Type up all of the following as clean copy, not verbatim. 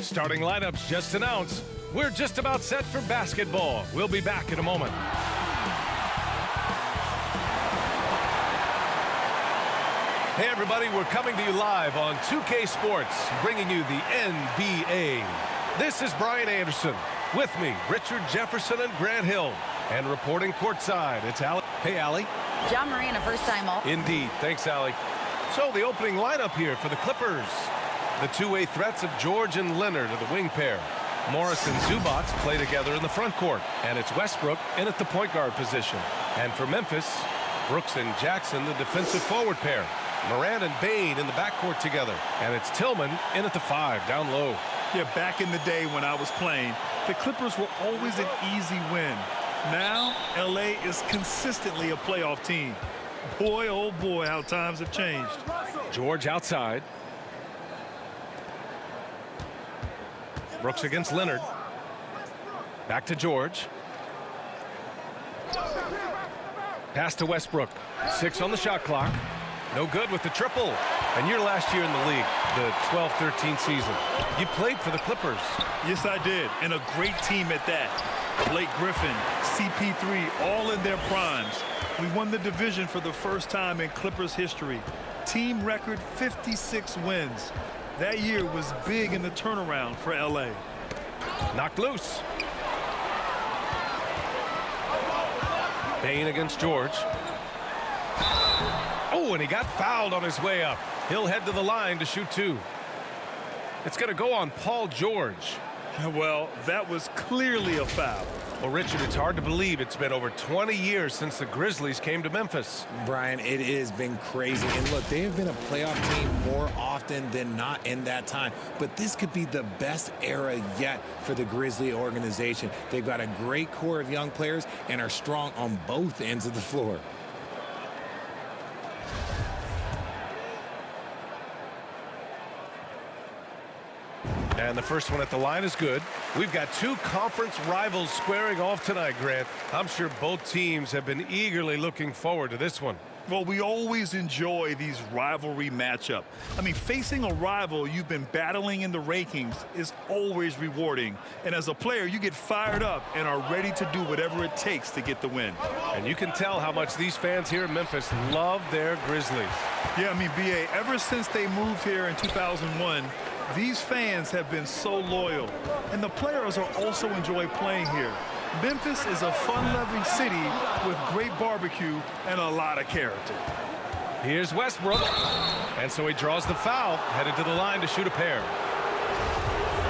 Starting lineups just announced. We're just about set for basketball. We'll be back in a moment. Hey everybody, we're coming to you live on 2K Sports, bringing you the NBA. This is Brian Anderson. With me, Richard Jefferson and Grant Hill. And reporting courtside, it's Allie. Hey, Allie. John Moran, a first-time all. Indeed. Thanks, Allie. So the opening lineup here for the Clippers. The two-way threats of George and Leonard are the wing pair. Morris and Zubac play together in the front court. And it's Westbrook in at the point guard position. And for Memphis, Brooks and Jackson, the defensive forward pair. Morant and Bain in the backcourt together. And it's Tillman in at the 5, down low. Yeah, back in the day when I was playing, the Clippers were always an easy win. Now, LA is consistently a playoff team. Boy, oh boy, how times have changed. George outside. Brooks against Leonard. Back to George. Pass to Westbrook. 6 on the shot clock. No good with the triple. And your last year in the league, the 12-13 season, you played for the Clippers. Yes, I did, and a great team at that. Blake Griffin, CP3, all in their primes. We won the division for the first time in Clippers history. Team record 56 wins. That year was big in the turnaround for LA. Knocked loose. Bain against George. Oh, and he got fouled on his way up. He'll head to the line to shoot 2. It's going to go on Paul George. Well, that was clearly a foul. Well, Richard, it's hard to believe it's been over 20 years since the Grizzlies came to Memphis. Brian, it has been crazy. And look, they have been a playoff team more often than not in that time. But this could be the best era yet for the Grizzly organization. They've got a great core of young players and are strong on both ends of the floor. And the first one at the line is good. We've got 2 conference rivals squaring off tonight, Grant. I'm sure both teams have been eagerly looking forward to this one. Well, we always enjoy these rivalry matchups. I mean, facing a rival you've been battling in the rankings is always rewarding. And as a player, you get fired up and are ready to do whatever it takes to get the win. And you can tell how much these fans here in Memphis love their Grizzlies. Yeah, I mean, B.A., ever since they moved here in 2001, these fans have been so loyal. And the players are also enjoy playing here. Memphis is a fun-loving city with great barbecue and a lot of character. Here's Westbrook. And so he draws the foul, headed to the line to shoot a pair.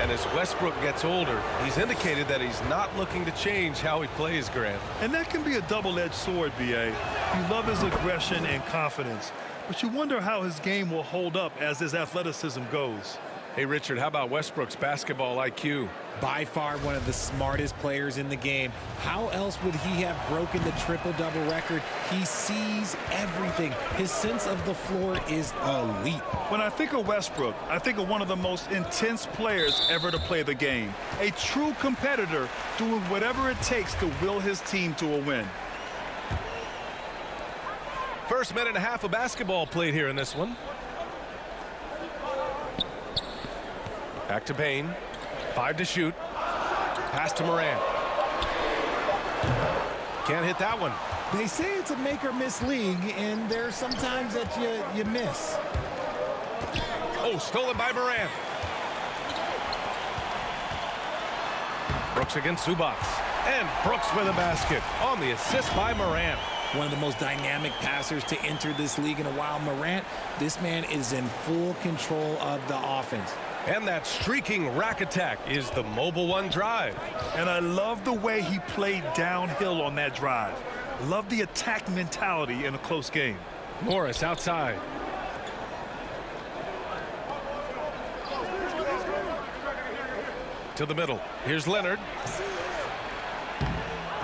And as Westbrook gets older, he's indicated that he's not looking to change how he plays, Grant. And that can be a double-edged sword, B.A. You love his aggression and confidence, but you wonder how his game will hold up as his athleticism goes. Hey, Richard, how about Westbrook's basketball IQ? By far one of the smartest players in the game. How else would he have broken the triple-double record? He sees everything. His sense of the floor is elite. When I think of Westbrook, I think of one of the most intense players ever to play the game. A true competitor doing whatever it takes to will his team to a win. First minute and a half of basketball played here in this one. Back to Bain. 5 to shoot. Pass to Morant. Can't hit that one. They say it's a make-or-miss league, and there's sometimes that you miss. Oh, stolen by Morant. Brooks against Zubac. And Brooks with a basket on the assist by Morant. One of the most dynamic passers to enter this league in a while. Morant, this man is in full control of the offense. And that streaking rack attack is the mobile one drive. And I love the way he played downhill on that drive. Love the attack mentality in a close game. Morris outside. To the middle. Here's Leonard.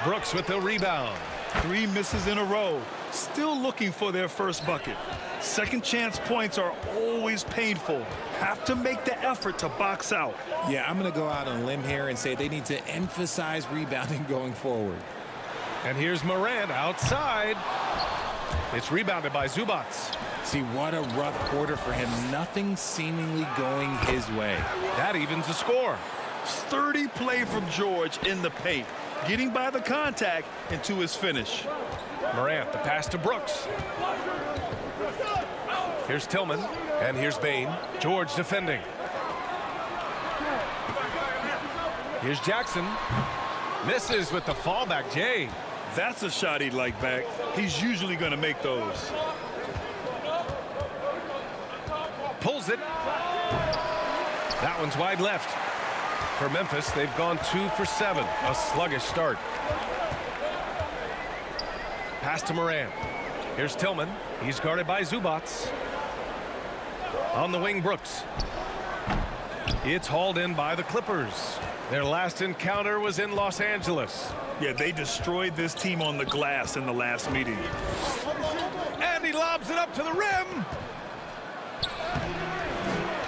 Brooks with the rebound. 3 misses in a row. Still looking for their first bucket. Second chance points are always painful. Have to make the effort to box out. Yeah, I'm going to go out on a limb here and say they need to emphasize rebounding going forward. And here's Morant outside. It's rebounded by Zubac. See, what a rough quarter for him. Nothing seemingly going his way. That evens the score. Sturdy play from George in the paint, getting by the contact and to his finish. Morant, the pass to Brooks. Here's Tillman, and here's Bain. George defending. Here's Jackson. Misses with the fallback, Jay. That's a shot he'd like back. He's usually going to make those. Pulls it. That one's wide left. For Memphis, they've gone 2 for 7. A sluggish start. Pass to Morant. Here's Tillman. He's guarded by Zubats. On the wing, Brooks. It's hauled in by the Clippers. Their last encounter was in Los Angeles. Yeah, they destroyed this team on the glass in the last meeting. And he lobs it up to the rim.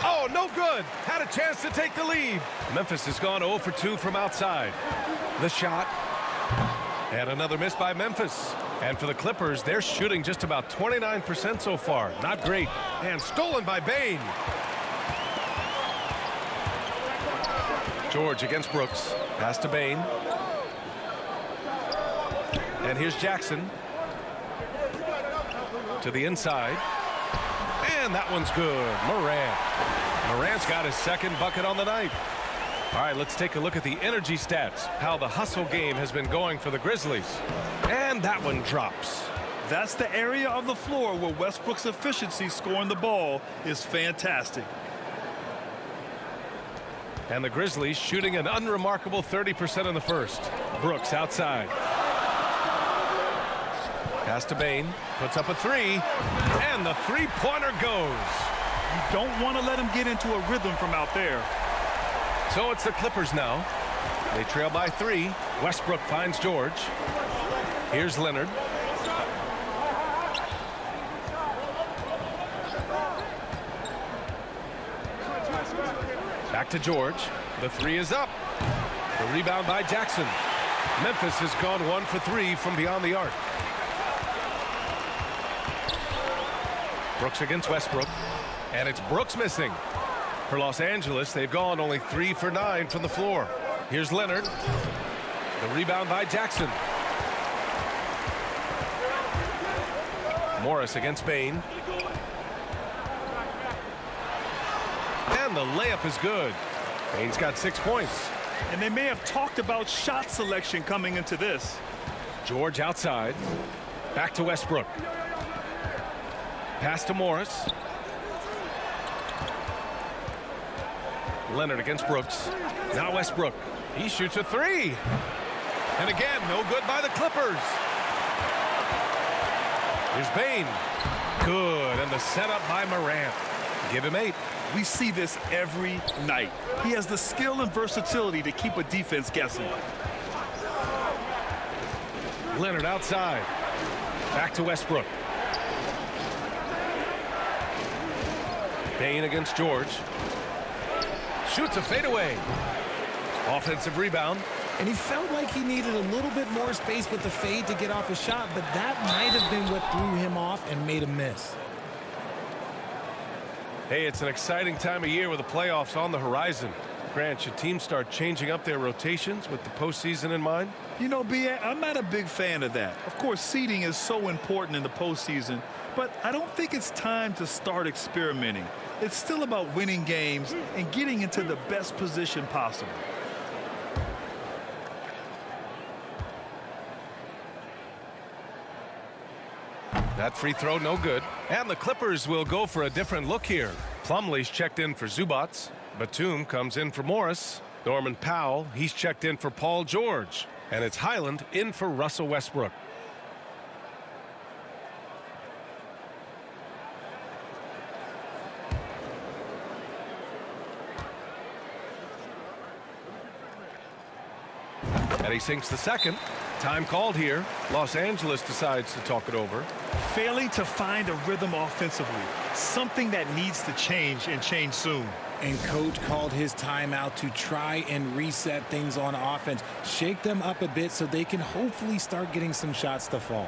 Oh, no good. Had a chance to take the lead. Memphis has gone 0 for 2 from outside. The shot. And another miss by Memphis. And for the Clippers, they're shooting just about 29% so far. Not great. And stolen by Bain. George against Brooks. Pass to Bain. And here's Jackson. To the inside. And that one's good. Morant's got his second bucket on the night. All right, let's take a look at the energy stats. How the hustle game has been going for the Grizzlies. And that one drops. That's the area of the floor where Westbrook's efficiency scoring the ball is fantastic. And the Grizzlies shooting an unremarkable 30% in the first. Brooks outside. Pass to Bain. Puts up a three. And the three-pointer goes. You don't want to let him get into a rhythm from out there. So it's the Clippers now. They trail by 3. Westbrook finds George. Here's Leonard. Back to George. The 3 is up. The rebound by Jackson. Memphis has gone 1 for 3 from beyond the arc. Brooks against Westbrook. And it's Brooks missing. For Los Angeles, they've gone only 3 for 9 from the floor. Here's Leonard. The rebound by Jackson. Morris against Bain. And the layup is good. Bain's got 6 points. And they may have talked about shot selection coming into this. George outside. Back to Westbrook. Pass to Morris. Leonard against Brooks. Now Westbrook. He shoots a 3. And again, no good by the Clippers. Here's Bain. Good. And the setup by Morant. Give him 8. We see this every night. He has the skill and versatility to keep a defense guessing. Leonard outside. Back to Westbrook. Bain against George. Shoots a fadeaway. Offensive rebound. And he felt like he needed a little bit more space with the fade to get off a shot, but that might have been what threw him off and made him miss. Hey, it's an exciting time of year with the playoffs on the horizon. Grant, should teams start changing up their rotations with the postseason in mind? You know, B.A., I'm not a big fan of that. Of course, seeding is so important in the postseason, but I don't think it's time to start experimenting. It's still about winning games and getting into the best position possible. That free throw, no good. And the Clippers will go for a different look here. Plumlee's checked in for Zubats. Batum comes in for Morris. Norman Powell, he's checked in for Paul George. And it's Highland in for Russell Westbrook. And he sinks the second. Time called here. Los Angeles decides to talk it over. Failing to find a rhythm offensively. Something that needs to change and change soon. And coach called his timeout to try and reset things on offense. Shake them up a bit so they can hopefully start getting some shots to fall.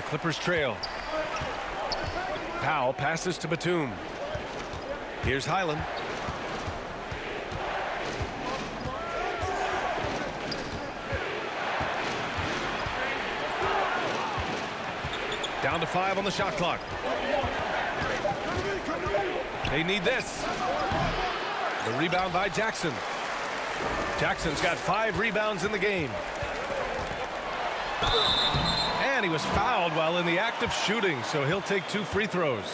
The Clippers trail. Powell passes to Batum. Here's Highland. Down to 5 on the shot clock. They need this. The rebound by Jackson. Jackson's got 5 rebounds in the game. And he was fouled while in the act of shooting, so he'll take 2 free throws.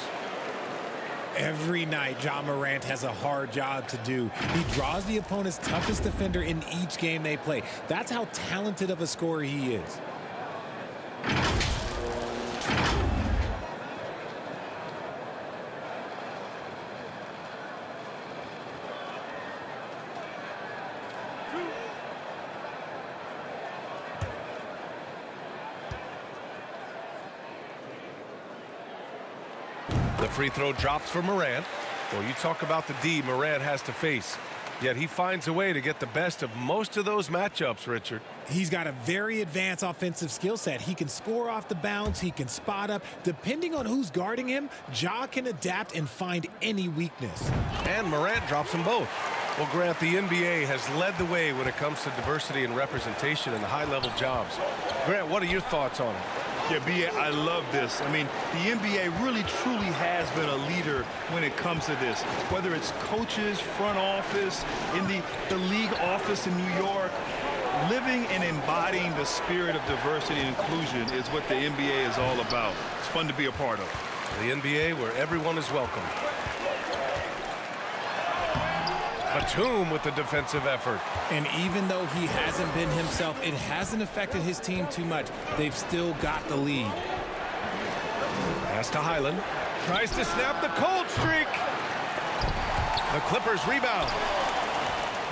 Every night, John Morant has a hard job to do. He draws the opponent's toughest defender in each game they play. That's how talented of a scorer he is. The free throw drops for Morant. Well, you talk about the D Morant has to face. Yet he finds a way to get the best of most of those matchups, Richard. He's got a very advanced offensive skill set. He can score off the bounce. He can spot up. Depending on who's guarding him, Ja can adapt and find any weakness. And Morant drops them both. Well, Grant, the NBA has led the way when it comes to diversity and representation in the high-level jobs. Grant, what are your thoughts on it? Yeah, B.A., I love this. I mean, the NBA really, truly has been a leader when it comes to this. Whether it's coaches, front office, in the league office in New York, living and embodying the spirit of diversity and inclusion is what the NBA is all about. It's fun to be a part of. The NBA where everyone is welcome. Batum with the defensive effort. And even though he hasn't been himself, it hasn't affected his team too much. They've still got the lead. Pass to Highland. Tries to snap the cold streak. The Clippers rebound.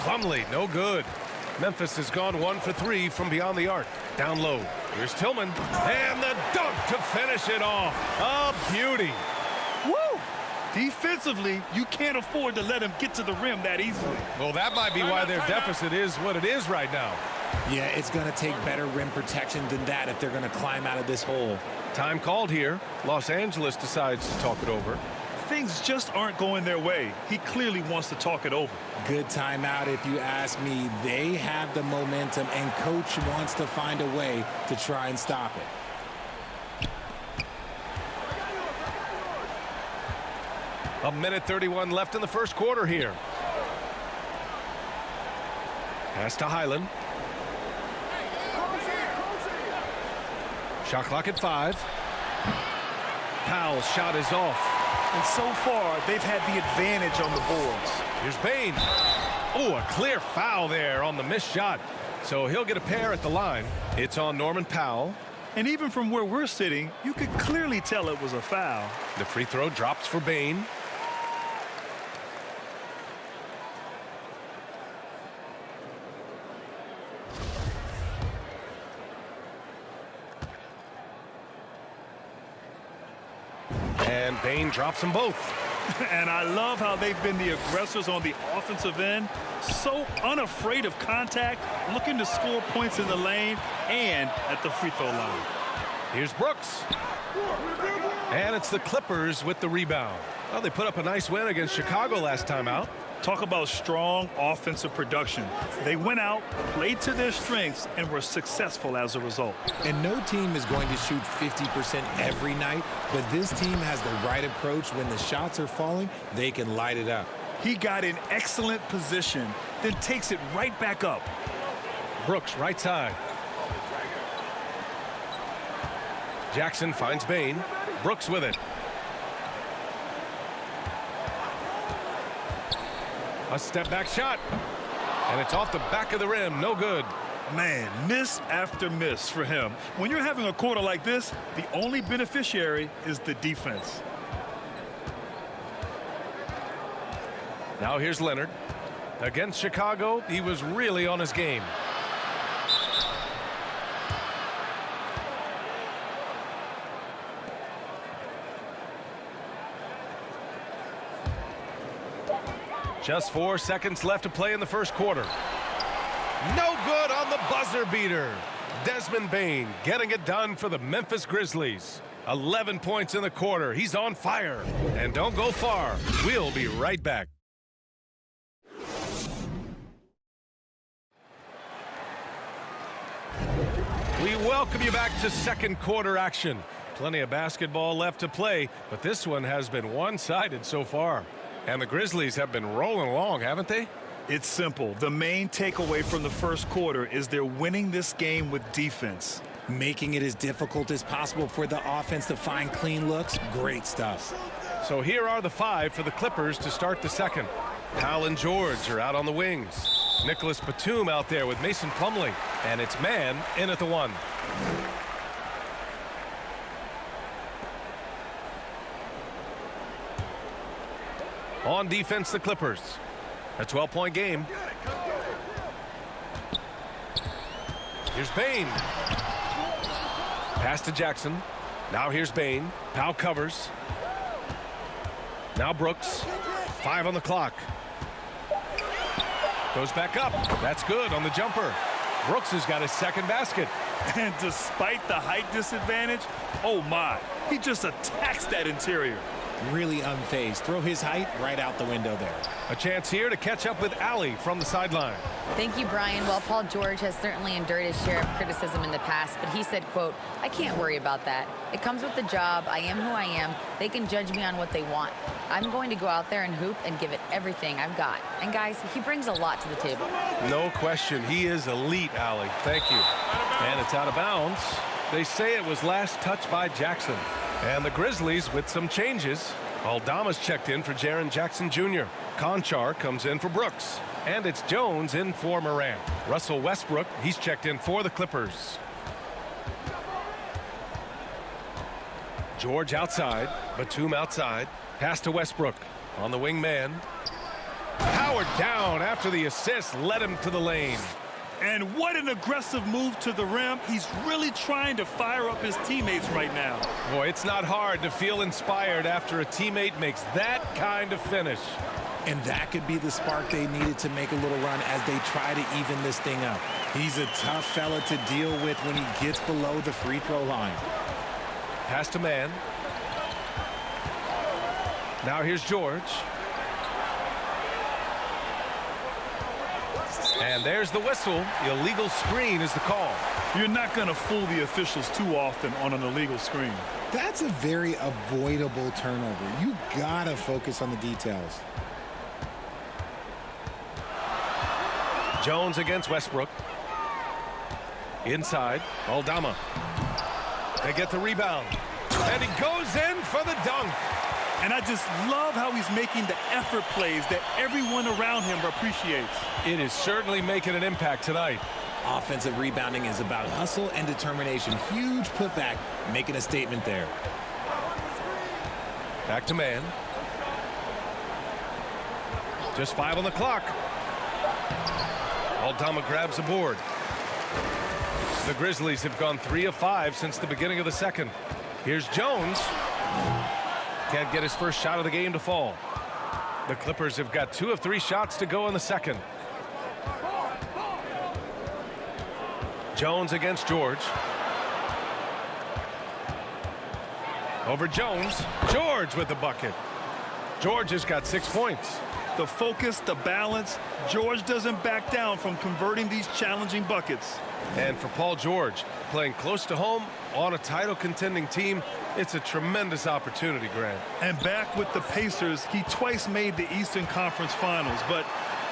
Plumlee, no good. Memphis has gone 1 for 3 from beyond the arc. Down low. Here's Tillman. And the dunk to finish it off. A beauty. Woo! Defensively, you can't afford to let him get to the rim that easily. Well, that might be why their deficit is what it is right now. Yeah, it's going to take better rim protection than that if they're going to climb out of this hole. Time called here. Los Angeles decides to talk it over. Things just aren't going their way. He clearly wants to talk it over. Good timeout if you ask me. They have the momentum, and coach wants to find a way to try and stop it. A minute 31 left in the first quarter here. Pass to Highland. Shot clock at 5. Powell's shot is off. And so far, they've had the advantage on the boards. Here's Bain. Oh, a clear foul there on the missed shot. So he'll get a pair at the line. It's on Norman Powell. And even from where we're sitting, you could clearly tell it was a foul. The free throw drops for Bain. And Bain drops them both. And I love how they've been the aggressors on the offensive end. So unafraid of contact, looking to score points in the lane and at the free throw line. Here's Brooks. And it's the Clippers with the rebound. Well, they put up a nice win against Chicago last time out. Talk about strong offensive production. They went out, played to their strengths, and were successful as a result. And no team is going to shoot 50% every night, but this team has the right approach. When the shots are falling, they can light it up. He got in excellent position, then takes it right back up. Brooks, right side. Jackson finds Bain. Brooks with it. A step back shot. And it's off the back of the rim. No good. Man, miss after miss for him. When you're having a quarter like this, the only beneficiary is the defense. Now here's Leonard. Against Chicago, he was really on his game. Just 4 seconds left to play in the first quarter. No good on the buzzer beater. Desmond Bane getting it done for the Memphis Grizzlies. 11 points in the quarter. He's on fire. And don't go far. We'll be right back. We welcome you back to second quarter action. Plenty of basketball left to play, but this one has been one-sided so far. And the Grizzlies have been rolling along, haven't they? It's simple. The main takeaway from the first quarter is they're winning this game with defense. Making it as difficult as possible for the offense to find clean looks. Great stuff. So here are the 5 for the Clippers to start the second. Powell and George are out on the wings. Nicholas Batum out there with Mason Plumlee. And it's man in at the 1. On defense, the Clippers. A 12-point game. Here's Bane. Pass to Jackson. Now here's Bane. Powell covers. Now Brooks. 5 on the clock. Goes back up. That's good on the jumper. Brooks has got his second basket. And despite the height disadvantage, oh my, he just attacks that interior. Really unfazed. Throw his height right out the window there. A chance here to catch up with Allie from the sideline. Thank you, Brian. Well, Paul George has certainly endured his share of criticism in the past, but he said, quote, "I can't worry about that. It comes with the job. I am who I am. They can judge me on what they want. I'm going to go out there and hoop and give it everything I've got." And guys, he brings a lot to the table. No question. He is elite, Allie. Thank you. And it's out of bounds. They say it was last touched by Jackson. And the Grizzlies with some changes. Aldama's checked in for Jaren Jackson Jr. Conchar comes in for Brooks. And it's Jones in for Morant. Russell Westbrook, he's checked in for the Clippers. George outside. Batum outside. Pass to Westbrook. On the wing man. Howard down after the assist led him to the lane. And what an aggressive move to the rim. He's really trying to fire up his teammates right now. Boy, it's not hard to feel inspired after a teammate makes that kind of finish. And that could be the spark they needed to make a little run as they try to even this thing up. He's a tough fella to deal with when he gets below the free throw line. Pass to man. Now here's George. And there's the whistle. Illegal screen is the call. You're not going to fool the officials too often on an illegal screen. That's a very avoidable turnover. You gotta focus on the details. Jones against Westbrook. Inside, Aldama. They get the rebound. And he goes in for the dunk. And I just love how he's making the effort plays that everyone around him appreciates. It is certainly making an impact tonight. Offensive rebounding is about hustle and determination. Huge putback, making a statement there. Back to man. Just 5 on the clock. Aldama grabs the board. The Grizzlies have gone 3 of 5 since the beginning of the second. Here's Jones. Can't get his first shot of the game to fall. The Clippers have got 2 of 3 shots to go in the second. Jones against George. Over Jones. George with the bucket. George has got 6 points. The focus, the balance. George doesn't back down from converting these challenging buckets. And for Paul George, playing close to home on a title contending team, it's a tremendous opportunity, Grant. And back with the Pacers, he twice made the Eastern Conference Finals. But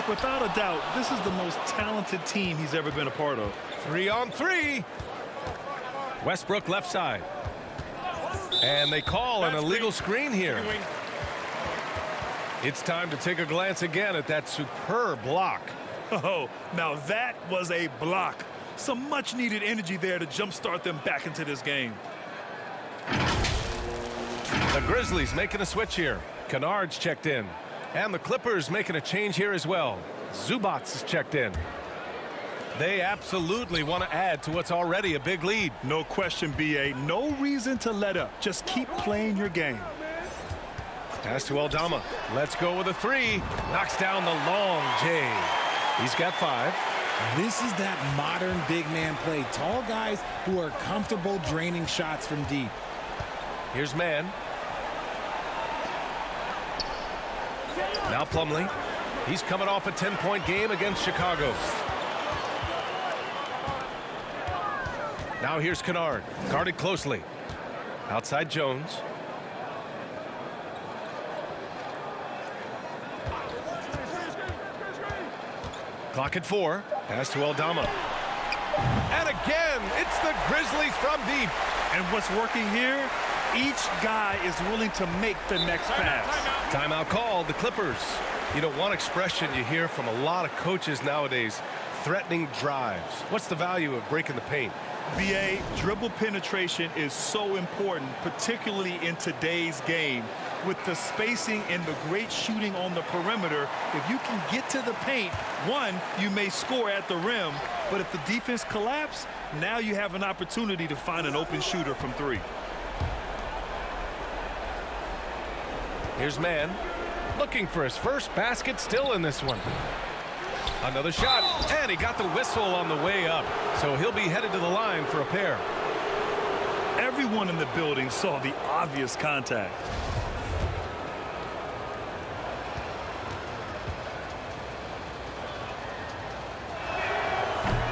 without a doubt, this is the most talented team he's ever been a part of. 3 on 3. Westbrook left side. And they call an illegal screen here. It's time to take a glance again at that superb block. Oh, now that was a block. Some much needed energy there to jumpstart them back into this game. The Grizzlies making a switch here. Kennard's checked in. And the Clippers making a change here as well. Zubac is checked in. They absolutely want to add to what's already a big lead. No question, B.A. No reason to let up. Just keep playing your game. Pass to Aldama. Let's go with a 3. Knocks down the long J. He's got 5. This is that modern big man play. Tall guys who are comfortable draining shots from deep. Here's man. Now Plumlee. He's coming off a 10-point game against Chicago. Now here's Kennard, guarded closely. Outside Jones. Clock at 4. Pass to Aldama. And again, it's the Grizzlies from deep. And what's working here? Each guy is willing to make the next pass. Timeout called, the Clippers. You know, one expression you hear from a lot of coaches nowadays, threatening drives. What's the value of breaking the paint? BA, dribble penetration is so important, particularly in today's game. With the spacing and the great shooting on the perimeter, if you can get to the paint, one, you may score at the rim, but if the defense collapses, now you have an opportunity to find an open shooter from 3. Here's man, looking for his first basket, still in this one. Another shot, and he got the whistle on the way up, so he'll be headed to the line for a pair. Everyone in the building saw the obvious contact.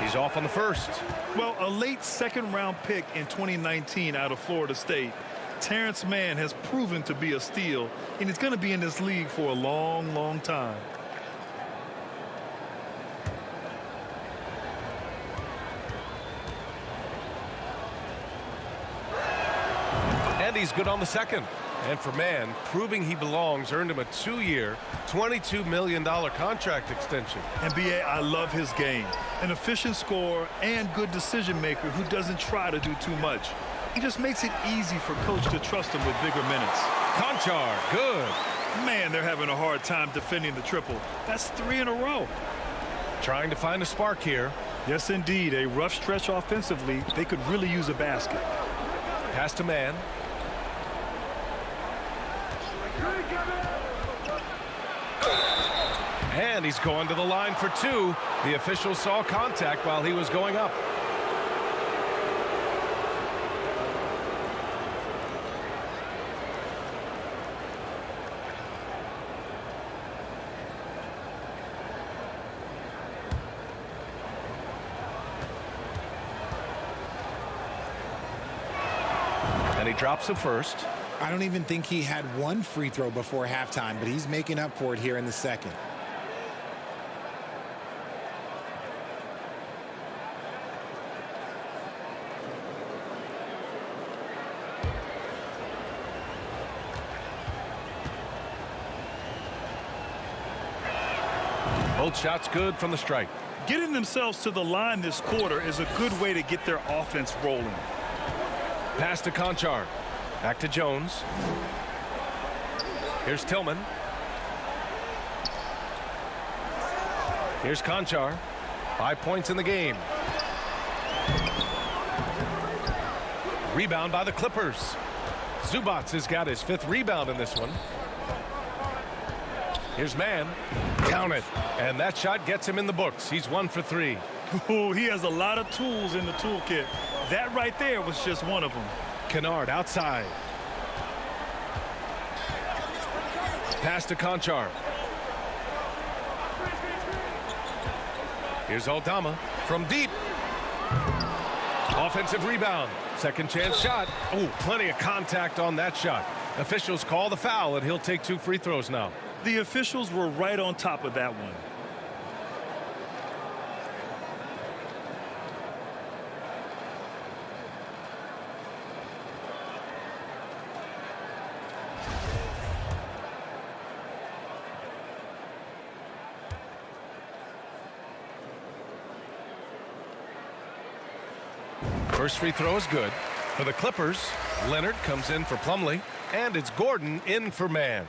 He's off on the first. Well, a late second-round pick in 2019 out of Florida State, Terrence Mann has proven to be a steal, and he's going to be in this league for a long, long time. And he's good on the second. And for Mann, proving he belongs earned him a 2-year, $22 million contract extension. And BA, I love his game. An efficient scorer and good decision maker who doesn't try to do too much. He just makes it easy for coach to trust him with bigger minutes. Conchar, good. Man, they're having a hard time defending the triple. That's 3 in a row. Trying to find a spark here. Yes, indeed. A rough stretch offensively. They could really use a basket. Pass to man. And he's going to the line for 2. The official saw contact while he was going up. And he drops the first. I don't even think he had one free throw before halftime, but he's making up for it here in the second. Both shots good from the stripe. Getting themselves to the line this quarter is a good way to get their offense rolling. Pass to Conchar. Back to Jones. Here's Tillman. Here's Conchar. 5 points in the game. Rebound by the Clippers. Zubac has got his 5th rebound in this one. Here's Mann. Count it. And that shot gets him in the books. He's 1 for 3. Ooh, he has a lot of tools in the toolkit. That right there was just one of them. Kennard outside. Pass to Conchar. Here's Aldama from deep. Offensive rebound. Second chance shot. Oh, plenty of contact on that shot. Officials call the foul, and he'll take 2 free throws now. The officials were right on top of that one. First free throw is good. For the Clippers, Leonard comes in for Plumlee, and it's Gordon in for Mann.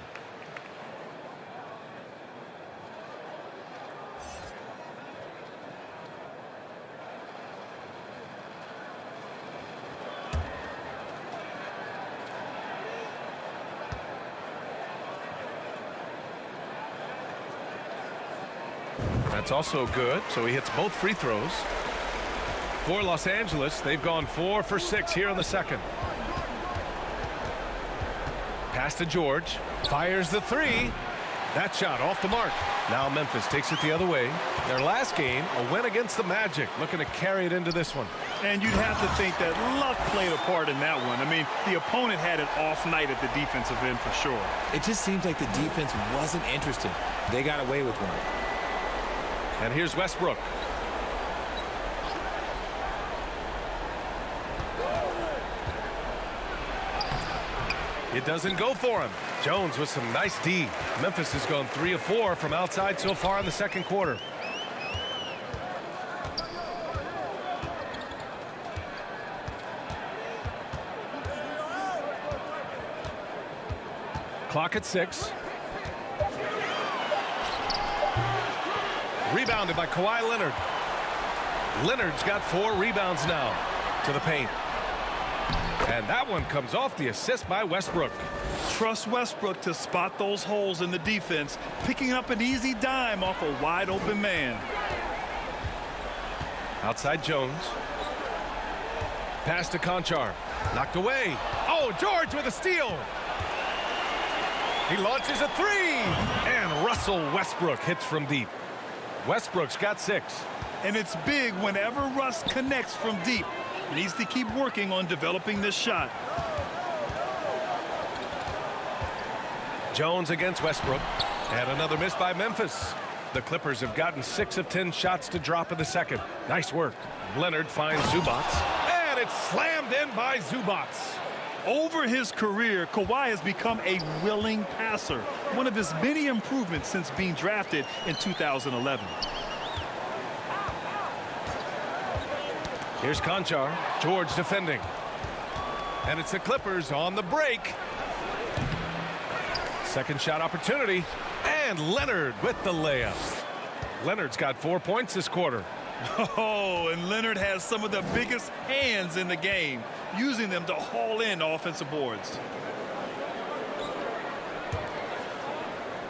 That's also good, so he hits both free throws. For Los Angeles, they've gone 4 for 6 here in the second. Pass to George. Fires the three. That shot off the mark. Now Memphis takes it the other way. Their last game, a win against the Magic, looking to carry it into this one. And you'd have to think that luck played a part in that one. I mean, the opponent had an off night at the defensive end for sure. It just seems like the defense wasn't interested. They got away with one. And here's Westbrook. It doesn't go for him. Jones with some nice D. Memphis has gone 3 of 4 from outside so far in the second quarter. Clock at 6. Rebounded by Kawhi Leonard. Leonard's got 4 rebounds now to the paint. And that one comes off the assist by Westbrook. Trust Westbrook to spot those holes in the defense, picking up an easy dime off a wide open man. Outside Jones. Pass to Conchar. Knocked away. Oh, George with a steal. He launches a three. And Russell Westbrook hits from deep. Westbrook's got 6. And it's big whenever Russ connects from deep. Needs to keep working on developing this shot. Jones against Westbrook. And another miss by Memphis. The Clippers have gotten 6 of 10 shots to drop in the second. Nice work. Leonard finds Zubats. And it's slammed in by Zubats. Over his career, Kawhi has become a willing passer. One of his many improvements since being drafted in 2011. Here's Conchar. George defending. And it's the Clippers on the break. Second shot opportunity. And Leonard with the layup. Leonard's got 4 points this quarter. Oh, and Leonard has some of the biggest hands in the game, using them to haul in offensive boards.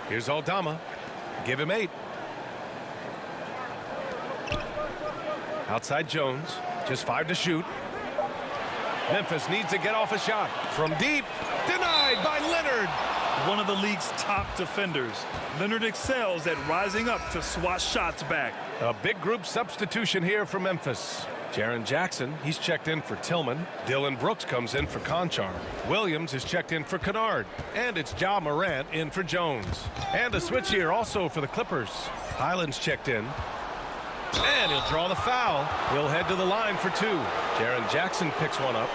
Here's Aldama. Give him 8. Outside Jones. Just 5 to shoot. Memphis needs to get off a shot. From deep. Denied by Leonard. One of the league's top defenders. Leonard excels at rising up to swat shots back. A big group substitution here for Memphis. Jaren Jackson, he's checked in for Tillman. Dylan Brooks comes in for Conchar. Williams is checked in for Kennard. And it's Ja Morant in for Jones. And a switch here also for the Clippers. Highland's checked in. And he'll draw the foul. He'll head to the line for 2. Jaren Jackson picks one up.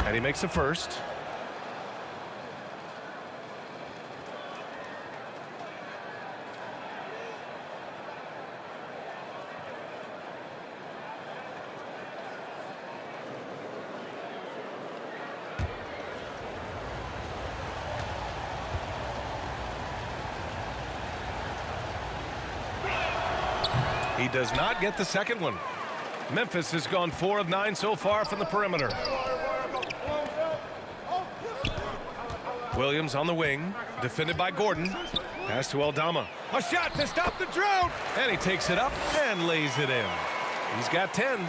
And he makes the first. He does not get the second one. Memphis has gone 4 of 9 so far from the perimeter. Williams on the wing, defended by Gordon. Pass to Aldama. A shot to stop the drought. And he takes it up and lays it in. He's got 10.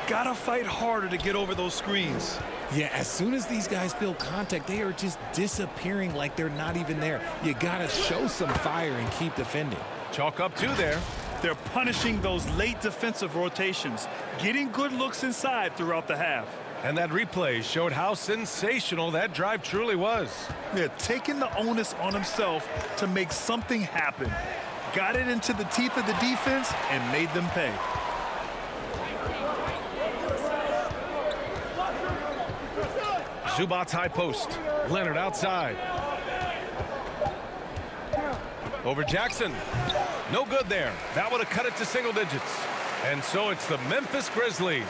Gotta fight harder to get over those screens. Yeah, as soon as these guys feel contact, they are just disappearing like they're not even there. You gotta show some fire and keep defending. Chalk up 2 there. They're punishing those late defensive rotations, getting good looks inside throughout the half. And that replay showed how sensational that drive truly was. They're taking the onus on himself to make something happen. Got it into the teeth of the defense and made them pay. Zubats high post. Leonard outside. Over Jackson. No good there. That would have cut it to single digits. And so it's the Memphis Grizzlies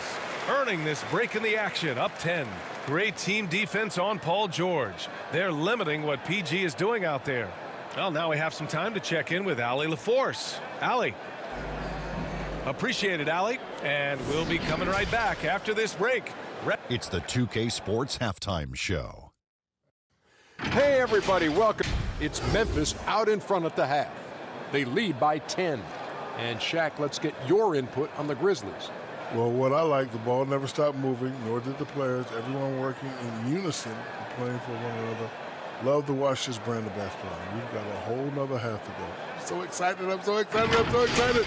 earning this break in the action, up 10. Great team defense on Paul George. They're limiting what PG is doing out there. Well, now we have some time to check in with Allie LaForce. Allie. Appreciate it, Allie. And we'll be coming right back after this break. It's the 2K Sports Halftime Show. Hey, everybody, welcome. It's Memphis out in front at the half. They lead by 10. And Shaq, let's get your input on the Grizzlies. Well, what I like, the ball never stopped moving, nor did the players. Everyone working in unison and playing for one another. Love to watch this brand of basketball. We've got a whole nother half to go. So excited, I'm so excited, I'm so excited.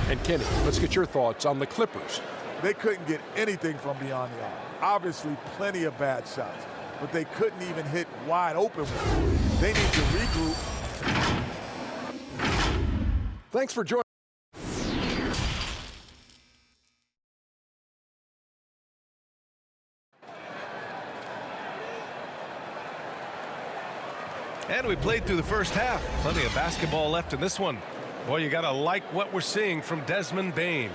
And Kenny, let's get your thoughts on the Clippers. They couldn't get anything from beyond the arc. Obviously, plenty of bad shots, but they couldn't even hit wide open ones. They need to regroup. Thanks for joining. And we played through the first half. Plenty of basketball left in this one. Boy, you got to like what we're seeing from Desmond Bane.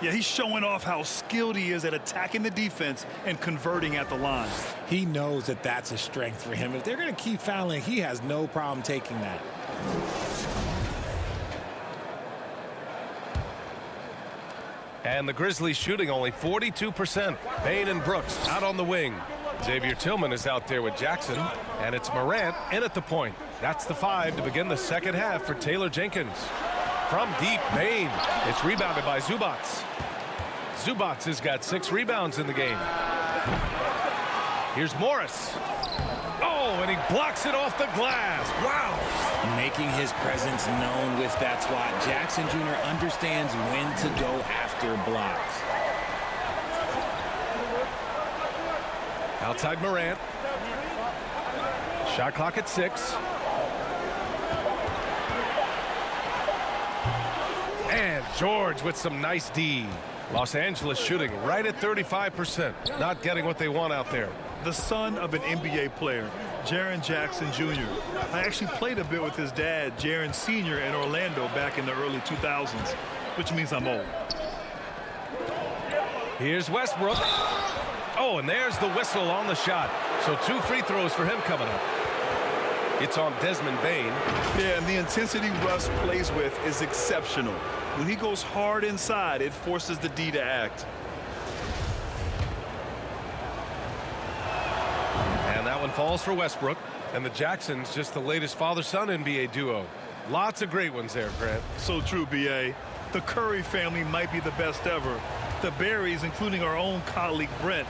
Yeah, he's showing off how skilled he is at attacking the defense and converting at the line. He knows that that's a strength for him. If they're going to keep fouling, he has no problem taking that. And the Grizzlies shooting only 42%. Bane and Brooks out on the wing. Xavier Tillman is out there with Jackson, and it's Morant in at the point. That's the 5 to begin the second half for Taylor Jenkins. From deep, Bane. It's rebounded by Zubats. Zubats has got 6 rebounds in the game. Here's Morris. Oh, and he blocks it off the glass. Wow. Making his presence known with that swat. Jackson Jr. understands when to go after blocks. Outside Morant. Shot clock at 6. And George with some nice D. Los Angeles shooting right at 35%. Not getting what they want out there. The son of an NBA player, Jaren Jackson Jr. I actually played a bit with his dad, Jaren Sr. in Orlando back in the early 2000s, which means I'm old. Here's Westbrook. Oh, and there's the whistle on the shot. So 2 free throws for him coming up. It's on Desmond Bane. Yeah, and the intensity Russ plays with is exceptional. When he goes hard inside, it forces the D to act. And that one falls for Westbrook. And the Jacksons just the latest father-son NBA duo. Lots of great ones there, Grant. So true, B.A. The Curry family might be the best ever. The Berries, including our own colleague Brent.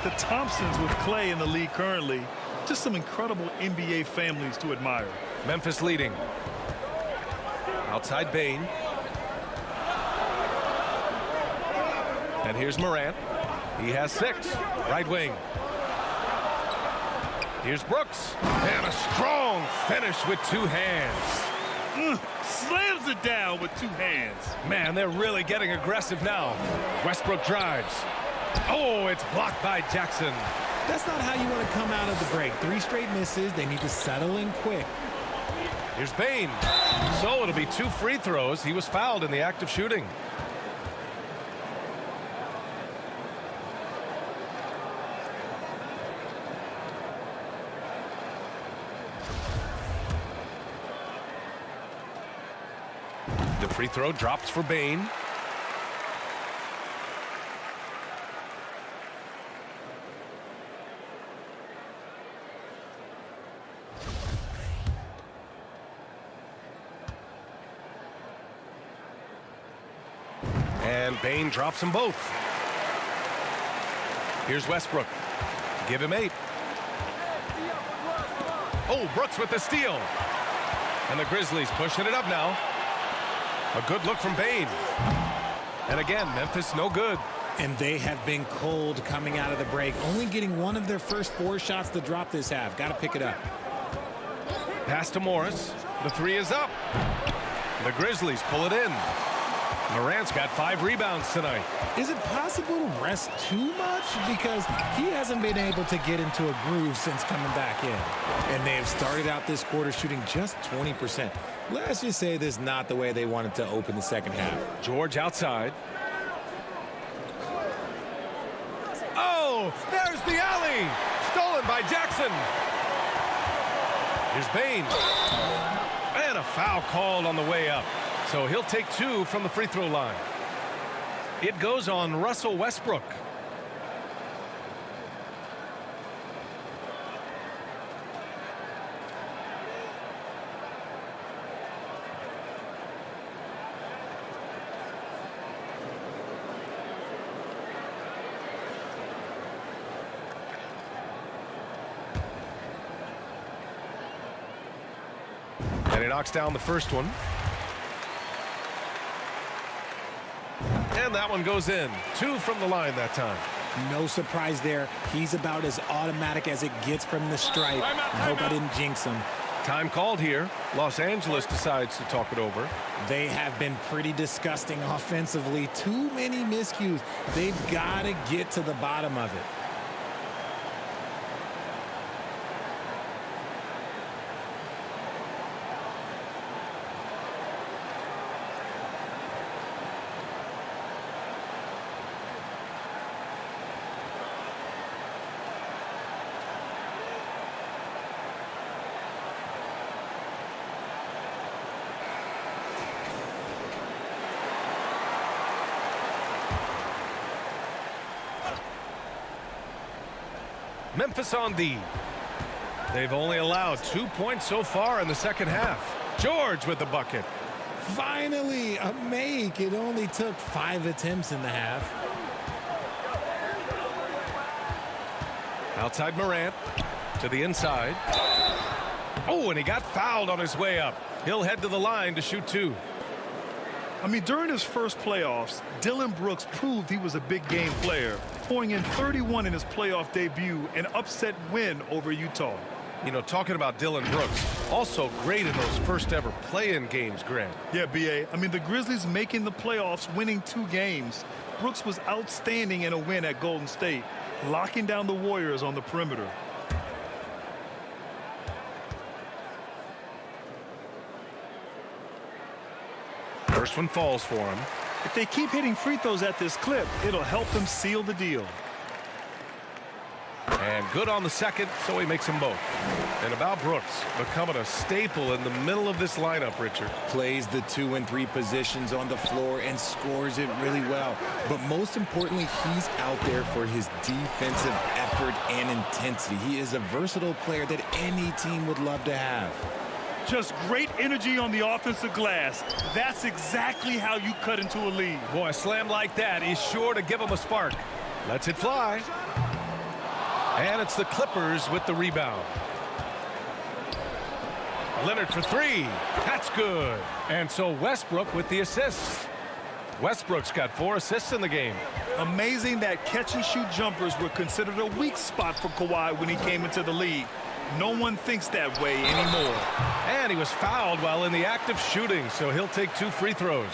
The Thompsons with Clay in the league currently. Just some incredible NBA families to admire. Memphis leading. Outside Bane. And here's Morant. He has 6. Right wing. Here's Brooks. And a strong finish with 2 hands. Slams it down with 2 hands. Man, they're really getting aggressive now. Westbrook drives. Oh, it's blocked by Jackson. That's not how you want to come out of the break. 3 straight misses. They need to settle in quick. Here's Bane. So it'll be 2 free throws. He was fouled in the act of shooting. The free throw drops for Bane. And Bane drops them both. Here's Westbrook. Give him 8. Oh, Brooks with the steal. And the Grizzlies pushing it up now. A good look from Bane. And again, Memphis no good. And they have been cold coming out of the break. Only getting one of their first 4 shots to drop this half. Got to pick it up. Pass to Morris. The 3 is up. The Grizzlies pull it in. Morant's got 5 rebounds tonight. Is it possible to rest too much? Because he hasn't been able to get into a groove since coming back in. And they have started out this quarter shooting just 20%. Let's just say this is not the way they wanted to open the second half. George outside. Oh, there's the alley. Stolen by Jackson. Here's Bain. And a foul called on the way up. So he'll take 2 from the free throw line. It goes on Russell Westbrook. And he knocks down the first one. And that one goes in. 2 from the line that time. No surprise there. He's about as automatic as it gets from the stripe. I hope I didn't jinx him. Time called here. Los Angeles decides to talk it over. They have been pretty disgusting offensively. Too many miscues. They've got to get to the bottom of it. Memphis on D. They've only allowed 2 points so far in the second half. George with the bucket. Finally, a make. It only took 5 attempts in the half. Outside Morant to the inside. Oh, and he got fouled on his way up. He'll head to the line to shoot 2. I mean, during his first playoffs, Dillon Brooks proved he was a big game player, pouring in 31 in his playoff debut, an upset win over Utah. You know, talking about Dillon Brooks, also great in those first ever play-in games, Grant. Yeah, B.A. I mean, the Grizzlies making the playoffs, winning 2 games. Brooks was outstanding in a win at Golden State, locking down the Warriors on the perimeter. First one falls for him. If they keep hitting free throws at this clip, it'll help them seal the deal. And good on the second, so he makes them both. And about Brooks, becoming a staple in the middle of this lineup, Richard. Plays the 2 and 3 positions on the floor and scores it really well. But most importantly, he's out there for his defensive effort and intensity. He is a versatile player that any team would love to have. Just great energy on the offensive glass. That's exactly how you cut into a lead. Boy, a slam like that is sure to give him a spark. Lets it fly. And it's the Clippers with the rebound. Leonard for 3. That's good. And so Westbrook with the assist. Westbrook's got 4 assists in the game. Amazing that catch-and-shoot jumpers were considered a weak spot for Kawhi when he came into the league. No one thinks that way anymore. And he was fouled while in the act of shooting, so he'll take 2 free throws.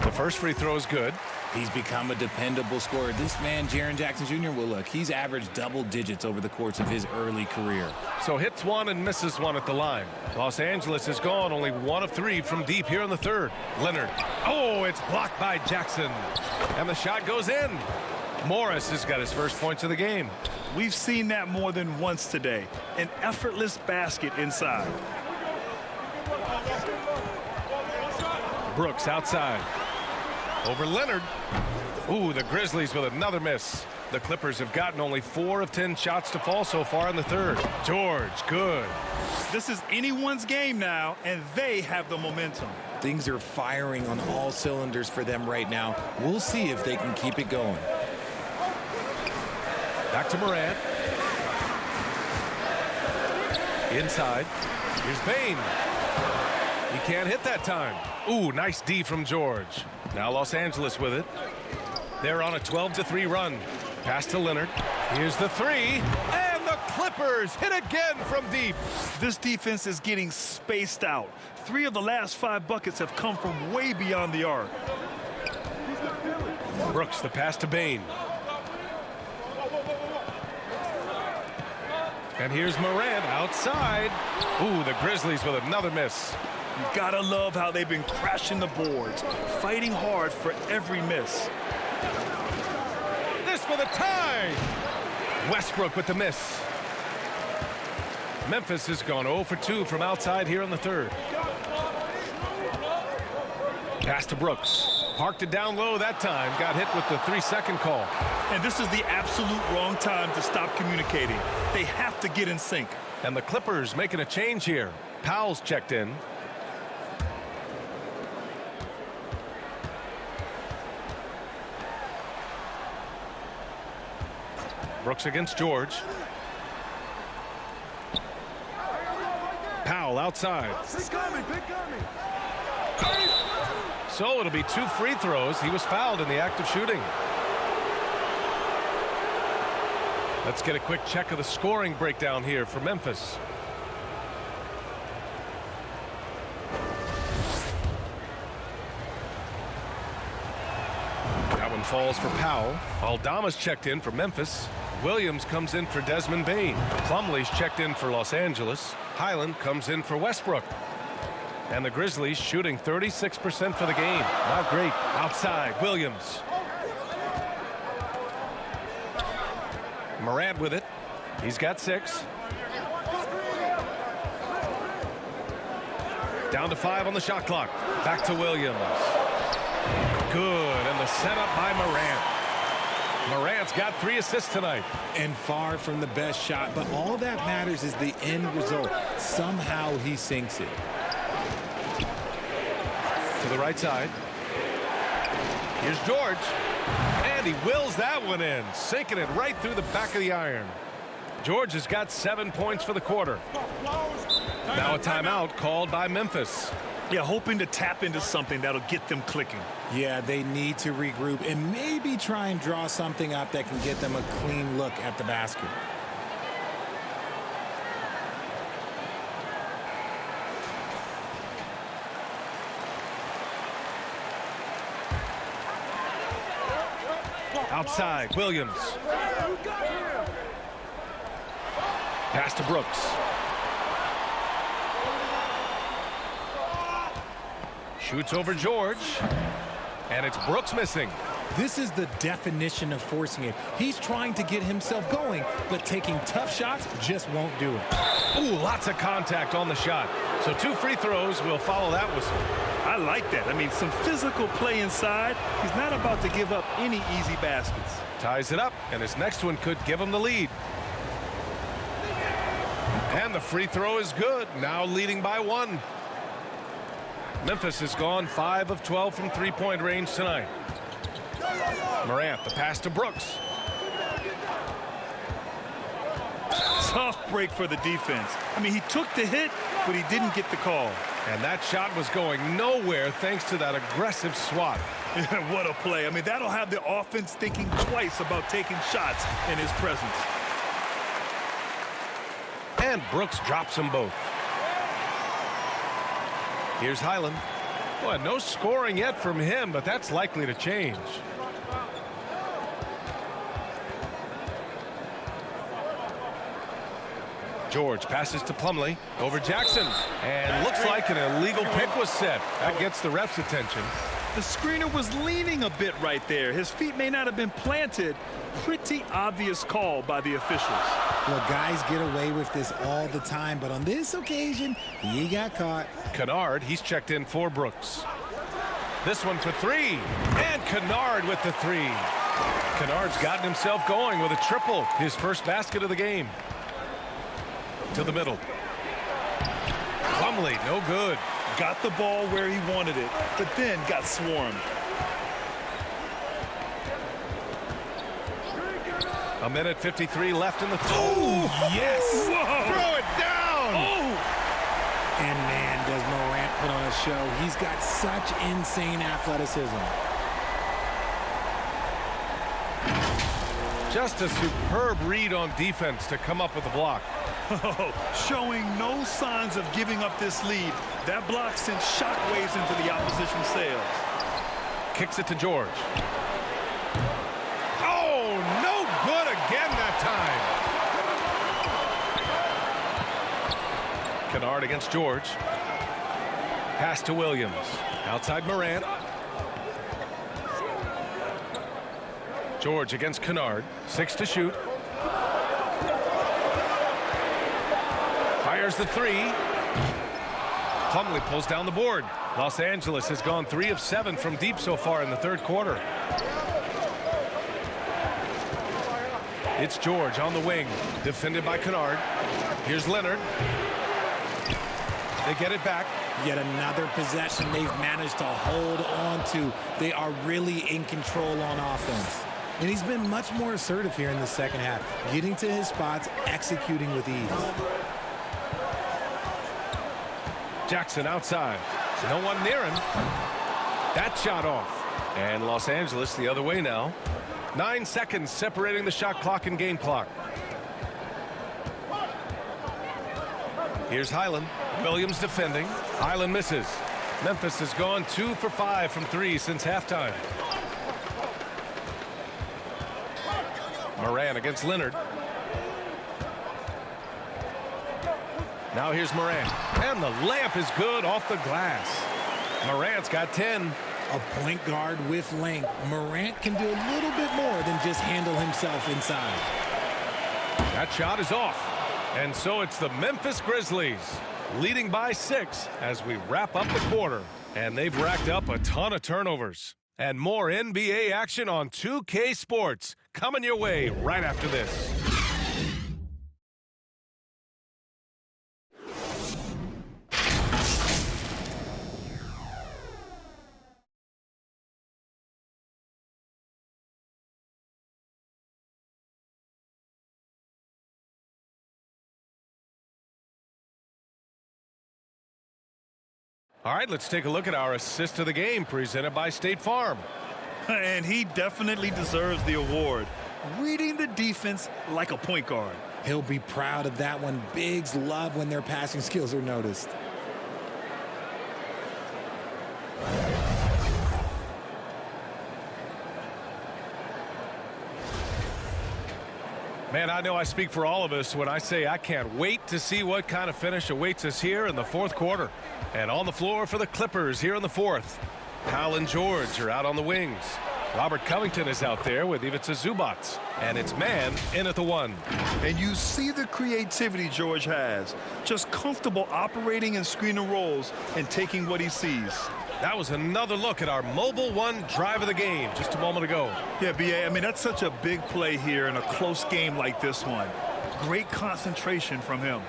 The first free throw is good. He's become a dependable scorer. This man, Jaren Jackson Jr., well, look, he's averaged double digits over the course of his early career. So hits 1 and misses 1 at the line. Los Angeles is gone only 1 of 3 from deep here in the third. Leonard. Oh, it's blocked by Jackson. And the shot goes in. Morris has got his first points of the game. We've seen that more than once today. An effortless basket inside. Brooks outside. Over Leonard. Ooh, the Grizzlies with another miss. The Clippers have gotten only 4 of 10 shots to fall so far in the third. George, good. This is anyone's game now, and they have the momentum. Things are firing on all cylinders for them right now. We'll see if they can keep it going. Back to Morant. Inside. Here's Bain. He can't hit that time. Ooh, nice D from George. Now Los Angeles with it. They're on a 12-3 run. Pass to Leonard. Here's the three. And the Clippers hit again from deep. This defense is getting spaced out. 3 of the last 5 buckets have come from way beyond the arc. Brooks, the pass to Bain. And here's Morant outside. Ooh, the Grizzlies with another miss. You gotta love how they've been crashing the boards, fighting hard for every miss. This for the tie. Westbrook with the miss. Memphis has gone 0 for 2 from outside here in the third. Pass to Brooks. Parked it down low that time. Got hit with the 3-second call. And this is the absolute wrong time to stop communicating. They have to get in sync. And the Clippers making a change here. Powell's checked in. Brooks against George. Powell outside. So it'll be 2 free throws. He was fouled in the act of shooting. Let's get a quick check of the scoring breakdown here for Memphis. That one falls for Powell. Aldama's checked in for Memphis. Williams comes in for Desmond Bain. Plumlee's checked in for Los Angeles. Highland comes in for Westbrook. And the Grizzlies shooting 36% for the game. Not great. Outside, Williams. Morant with it. He's got 6. Down to 5 on the shot clock. Back to Williams. Good. And the setup by Morant. Morant's got 3 assists tonight. And far from the best shot, but all that matters is the end result. Somehow he sinks it. To the right side. Here's George. And he wills that one in, sinking it right through the back of the iron. George has got 7 points for the quarter. Now a timeout called by Memphis. Yeah, hoping to tap into something that'll get them clicking. Yeah, they need to regroup and maybe try and draw something up that can get them a clean look at the basket. Outside, Williams. Pass to Brooks. Shoots over George. And it's Brooks missing. This is the definition of forcing it. He's trying to get himself going, but taking tough shots just won't do it. Ooh, lots of contact on the shot. So 2 free throws will follow that whistle. I like that. I mean, some physical play inside. He's not about to give up any easy baskets. Ties it up, and his next one could give him the lead. And the free throw is good. Now leading by 1. Memphis has gone 5 of 12 from 3-point range tonight. Morant, the pass to Brooks. Tough break for the defense. I mean, he took the hit, but he didn't get the call. And that shot was going nowhere thanks to that aggressive swat. What a play. I mean, that'll have the offense thinking twice about taking shots in his presence. And Brooks drops them both. Here's Highland. Well, no scoring yet from him, but that's likely to change. George passes to Plumlee over Jackson. And looks like an illegal pick was set. That gets the ref's attention. The screener was leaning a bit right there. His feet may not have been planted. Pretty obvious call by the officials. Well, guys get away with this all the time, but on this occasion, he got caught. Kennard, he's checked in for Brooks. This one for 3. And Kennard with the 3. Kennard's gotten himself going with a triple. His first basket of the game. To the middle. Plumlee, no good. Got the ball where he wanted it, but then got swarmed. A minute 53 left in the third. Oh, yes. Whoa. Throw it down. Oh. And man, does Morant put on a show. He's got such insane athleticism. Just a superb read on defense to come up with the block. Showing no signs of giving up this lead. That block sent shockwaves into the opposition sails. Kicks it to George. Oh, no good again that time. Kennard against George. Pass to Williams. Outside Morant. George against Kennard. 6 to shoot. Fires the three. Plumlee pulls down the board. Los Angeles has gone 3 of 7 from deep so far in the third quarter. It's George on the wing, defended by Kennard. Here's Leonard. They get it back. Yet another possession they've managed to hold on to. They are really in control on offense. And he's been much more assertive here in the second half, getting to his spots, executing with ease. Jackson outside. No one near him. That shot off. And Los Angeles the other way now. 9 seconds separating the shot clock and game clock. Here's Highland. Williams defending. Highland misses. Memphis has gone 2 for 5 from 3 since halftime. Moran against Leonard. Now here's Moran. And the layup is good off the glass. Morant's got 10. A point guard with length. Morant can do a little bit more than just handle himself inside. That shot is off. And so it's the Memphis Grizzlies leading by 6 as we wrap up the quarter. And they've racked up a ton of turnovers. And more NBA action on 2K Sports coming your way right after this. All right, let's take a look at our assist of the game presented by State Farm. And he definitely deserves the award. Reading the defense like a point guard. He'll be proud of that one. Bigs love when their passing skills are noticed. Man, I know I speak for all of us when I say I can't wait to see what kind of finish awaits us here in the fourth quarter. And on the floor for the Clippers here in the fourth. Powell and George are out on the wings. Robert Covington is out there with Ivica Zubac. And it's man in at the 1. And you see the creativity George has. Just comfortable operating in screen and rolls and taking what he sees. That was another look at our Mobile One drive of the game just a moment ago. Yeah, B.A., I mean, that's such a big play here in a close game like this one. Great concentration from him.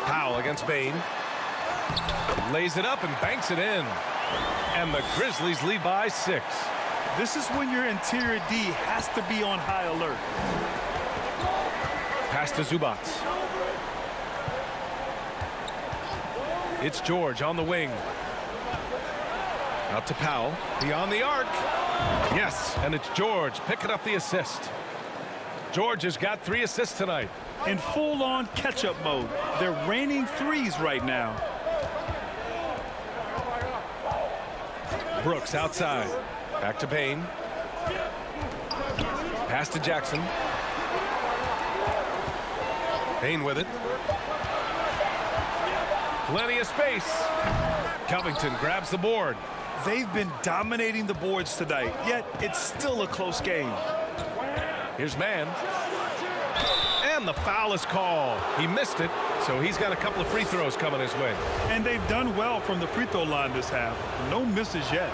Powell against Bain. Lays it up and banks it in. And the Grizzlies lead by 6. This is when your interior D has to be on high alert. Pass to Zubac. It's George on the wing. Out to Powell. Beyond the arc. Yes, and it's George picking up the assist. George has got 3 assists tonight. In full-on catch-up mode. They're raining threes right now. Brooks outside. Back to Bain. Pass to Jackson. Bain with it. Plenty of space. Covington grabs the board. They've been dominating the boards tonight, yet it's still a close game. Here's man. And the foul is called. He missed it, so he's got a couple of free throws coming his way. And they've done well from the free throw line this half. No misses yet.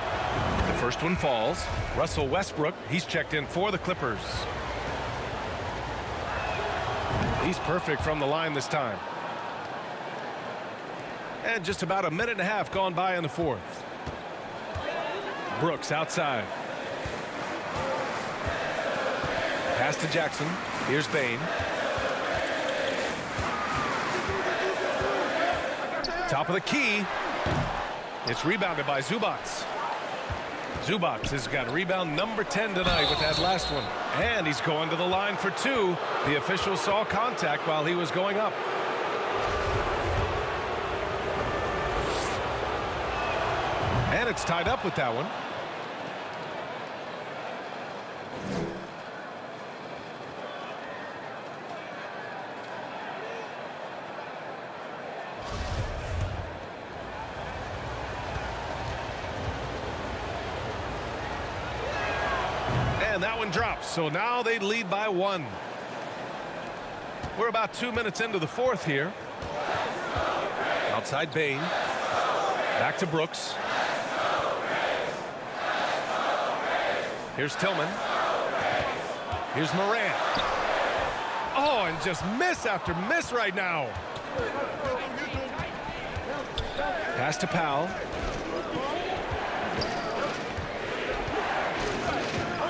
The first one falls. Russell Westbrook, he's checked in for the Clippers. He's perfect from the line this time. And just about a minute and a half gone by in the fourth. Brooks outside. Pass to Jackson. Here's Bain. Top of the key. It's rebounded by Zubats. Zubats has got rebound number 10 tonight with that last one. And he's going to the line for two. The official saw contact while he was going up. And it's tied up with that one. And that one drops. So now they lead by one. We're about 2 minutes into the fourth here. Outside Bain. Back to Brooks. Here's Tillman. Here's Morant. Oh, and just miss after miss right now. Pass to Powell.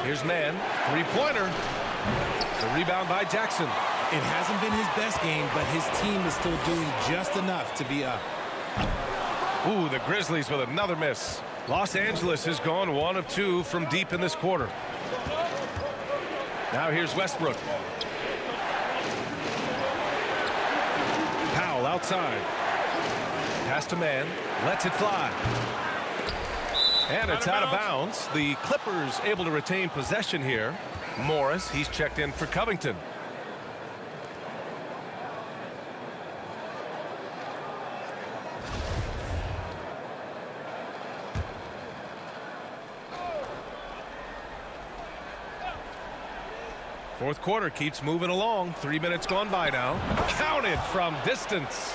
Here's Mann. Three-pointer. The rebound by Jackson. It hasn't been his best game, but his team is still doing just enough to be up. Ooh, the Grizzlies with another miss. Los Angeles has gone 1 of 2 from deep in this quarter. Now here's Westbrook. Powell outside. Pass to Mann. Lets it fly. And it's out of bounds. The Clippers able to retain possession here. Morris, he's checked in for Covington. Fourth quarter keeps moving along. 3 minutes gone by now. Counted from distance.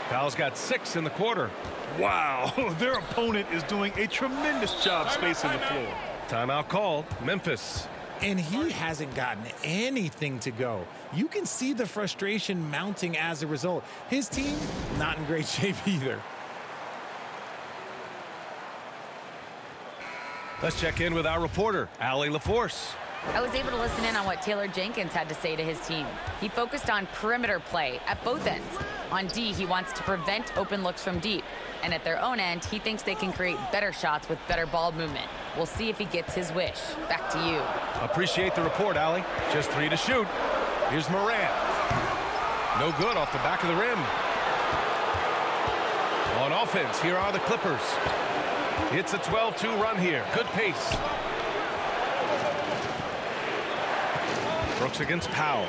Powell's got 6 in the quarter. Wow, their opponent is doing a tremendous job spacing the floor. Timeout called. Memphis. And he hasn't gotten anything to go. You can see the frustration mounting as a result. His team, not in great shape either. Let's check in with our reporter, Allie LaForce. I was able to listen in on what Taylor Jenkins had to say to his team. He focused on perimeter play at both ends. On D, he wants to prevent open looks from deep. And at their own end, he thinks they can create better shots with better ball movement. We'll see if he gets his wish. Back to you. Appreciate the report, Allie. Just 3 to shoot. Here's Morant. No good off the back of the rim. On offense, here are the Clippers. It's a 12-2 run here. Good pace. Brooks against Powell.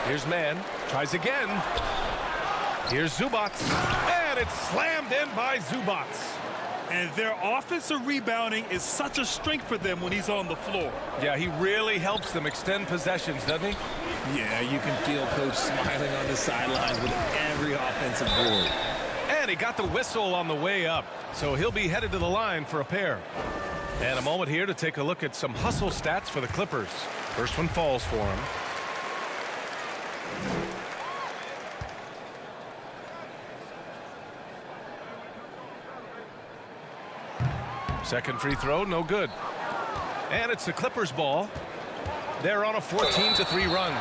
Here's Mann. Tries again. Here's Zubats. And it's slammed in by Zubats. And their offensive rebounding is such a strength for them when he's on the floor. Yeah, he really helps them extend possessions, doesn't he? Yeah, you can feel Coach smiling on the sidelines with every offensive board. And he got the whistle on the way up. So he'll be headed to the line for a pair. And a moment here to take a look at some hustle stats for the Clippers. First one falls for him. Second free throw, no good. And it's the Clippers' ball. They're on a 14-3 run.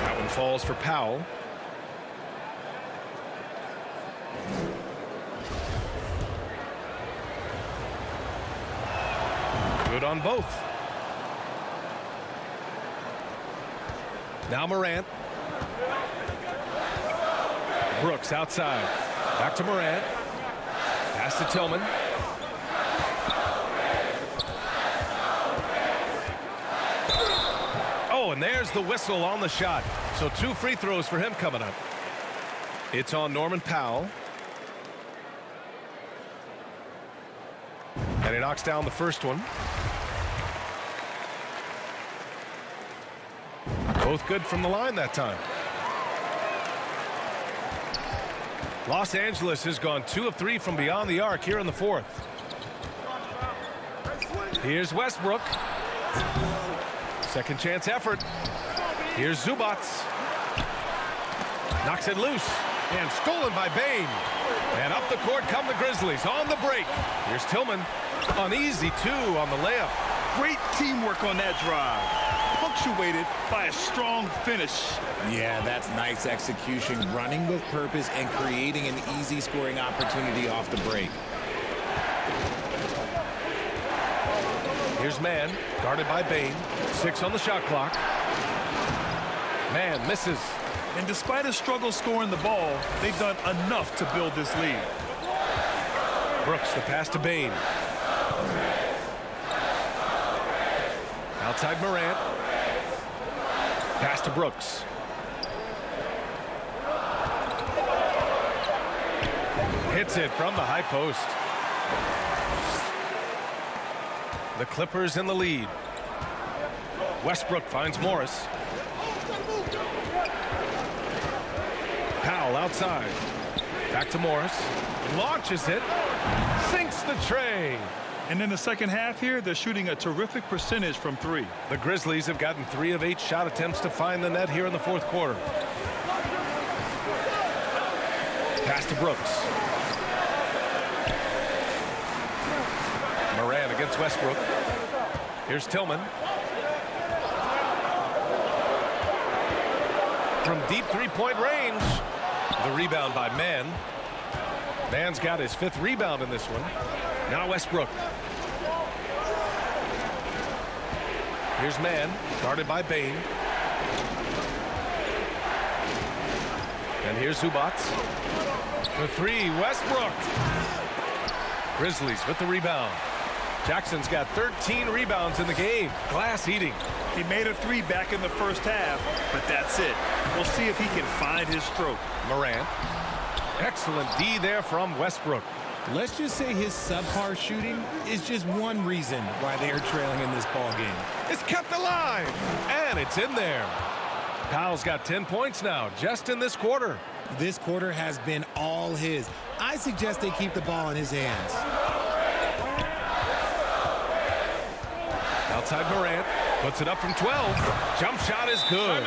That one falls for Powell. Good on both. Now Morant. Brooks outside. Back to Morant. Pass to Tillman. Oh, and there's the whistle on the shot. So 2 free throws for him coming up. It's on Norman Powell. And he knocks down the first one. Both good from the line that time. Los Angeles has gone 2 of 3 from beyond the arc here in the fourth. Here's Westbrook. Second chance effort. Here's Zubats. Knocks it loose. And stolen by Bain. And up the court come the Grizzlies on the break. Here's Tillman. An easy 2 on the layup. Great teamwork on that drive, punctuated by a strong finish. Yeah, that's nice execution, running with purpose and creating an easy scoring opportunity off the break. Here's Mann, guarded by Bain. 6 on the shot clock. Mann misses. And despite a struggle scoring the ball, they've done enough to build this lead. Brooks, the pass to Bain. Outside Morant. Pass to Brooks. Hits it from the high post. The Clippers in the lead. Westbrook finds Morris. Powell outside. Back to Morris. Launches it. Sinks the tray. And in the second half here, they're shooting a terrific percentage from 3. The Grizzlies have gotten 3 of 8 shot attempts to find the net here in the fourth quarter. Pass to Brooks. Moran against Westbrook. Here's Tillman. From deep three-point range. The rebound by Mann. Mann's got his 5th rebound in this one. Now Westbrook. Here's Mann, guarded by Bain. And here's Zubats. For 3, Westbrook. Grizzlies with the rebound. Jackson's got 13 rebounds in the game. Glass eating. He made a 3 back in the first half, but that's it. We'll see if he can find his stroke. Morant. Excellent D there from Westbrook. Let's just say his subpar shooting is just one reason why they are trailing in this ball game. It's kept alive, and it's in there. Powell's got 10 points now, just in this quarter. This quarter has been all his. I suggest they keep the ball in his hands. Outside Morant, puts it up from 12. Jump shot is good.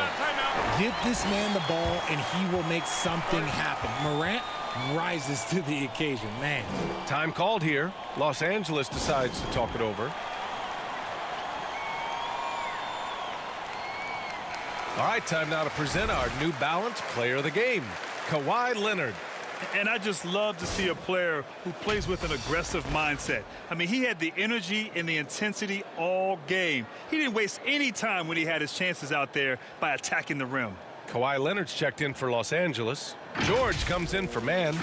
Give this man the ball, and he will make something happen. Morant rises to the occasion, man. Time called here. Los Angeles decides to talk it over. All right, time now to present our New Balance Player of the Game, Kawhi Leonard. And I just love to see a player who plays with an aggressive mindset. I mean, he had the energy and the intensity all game. He didn't waste any time when he had his chances out there by attacking the rim. Kawhi Leonard's checked in for Los Angeles. George comes in for Mann.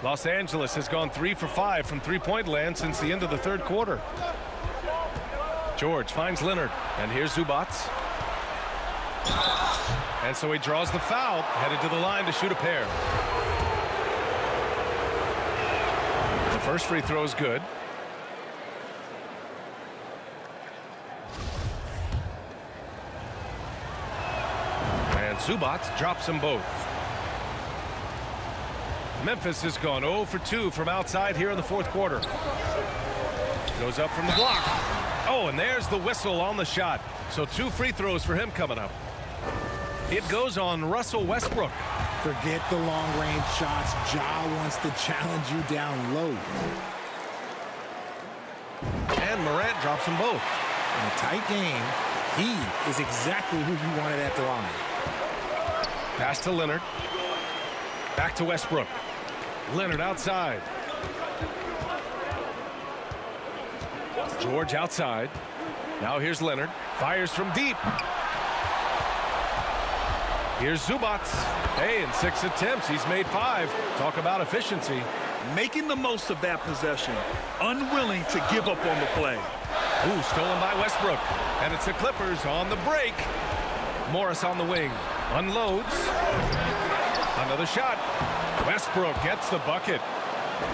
Los Angeles has gone 3 for 5 from three-point land since the end of the third quarter. George finds Leonard, and here's Zubats. And so he draws the foul, headed to the line to shoot a pair. The first free throw is good. And Zubats drops them both. Memphis has gone 0 for 2 from outside here in the fourth quarter. Goes up from the block. Oh, and there's the whistle on the shot. So 2 free throws for him coming up. It goes on Russell Westbrook. Forget the long-range shots. Ja wants to challenge you down low. And Morant drops them both. In a tight game, he is exactly who you wanted at the line. Pass to Leonard. Back to Westbrook. Leonard outside. George outside. Now here's Leonard. Fires from deep. Here's Zubats. Hey, in 6 attempts, he's made 5. Talk about efficiency. Making the most of that possession. Unwilling to give up on the play. Ooh, stolen by Westbrook. And it's the Clippers on the break. Morris on the wing. Unloads. Another shot. Westbrook gets the bucket.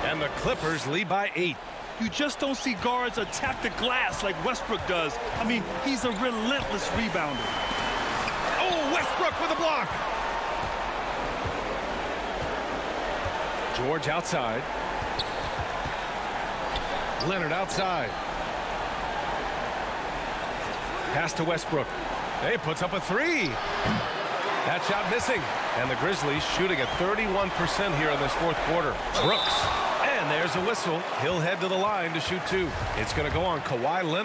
And the Clippers lead by 8. You just don't see guards attack the glass like Westbrook does. I mean, he's a relentless rebounder. Oh, Westbrook with a block. George outside. Leonard outside. Pass to Westbrook. He puts up a 3. That shot missing. And the Grizzlies shooting at 31% here in this fourth quarter. Brooks. And there's a whistle. He'll head to the line to shoot two. It's going to go on Kawhi Leonard.